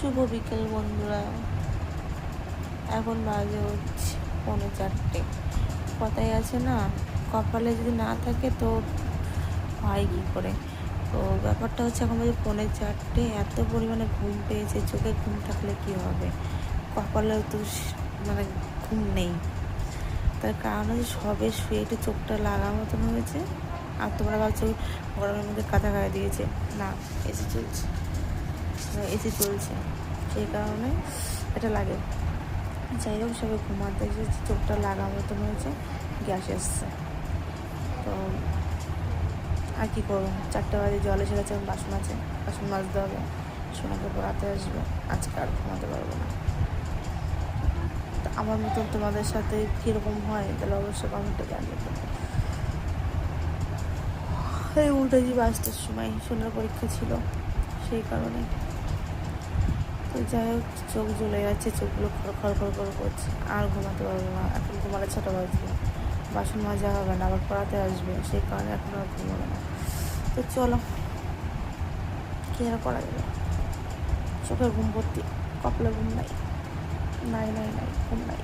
শুভ বিকেল বন্ধুরা। এখন বাজে হচ্ছে 3:45। কথাই আছে না, কপালে যদি না থাকে তো হয় কী করে। তো ব্যাপারটা হচ্ছে এখন বাজে 3:45, এত পরিমাণে ঘুম পেয়েছে। চোখে ঘুম থাকলে কি হবে, কপালেও তো মানে ঘুম নেই। তার কারণ হচ্ছে সবে শুয়ে একটু চোখটা লাগা মতন হয়েছে। আর তোমরা ভাবছো গরমের মধ্যে কাঁথা গায়ে দিয়েছে, না, এসি চলছে, সেই কারণে এটা লাগে। যাই হোক, সবাই ঘুমাতে এসেছে, চোখটা লাগা মতন হয়েছে, গ্যাস এসছে। তো আর কী করবো, 4টে বাজে, জল এসে গেছে, বাসন আছে, বাসন মাজতে হবে, সোনাকে পড়াতে আসবে। আজকে আর ঘুমাতে পারবো না। তো আমার মতন তোমাদের সাথে কীরকম হয় তাহলে অবশ্যই কমেন্টে জানিয়ে দেবো। উঠেছি 5টার সময়, সোনার পরীক্ষা ছিল, সেই কারণে। তো যাই হোক, চোখ জ্বলে যাচ্ছে, চোখগুলো খড় করছে, আর ঘুমাতে পারবো না। এখন ঘুমালে 6টা বাজবে, বাসন মাজা হবে না, আবার পড়াতে আসবে, সেই কারণে এখন আর ঘুমাবো না। তো চলো, কী আর করা যাবে। চোখের ঘুম ভর্তি, কপালে ঘুম নাই, ঘুম নাই।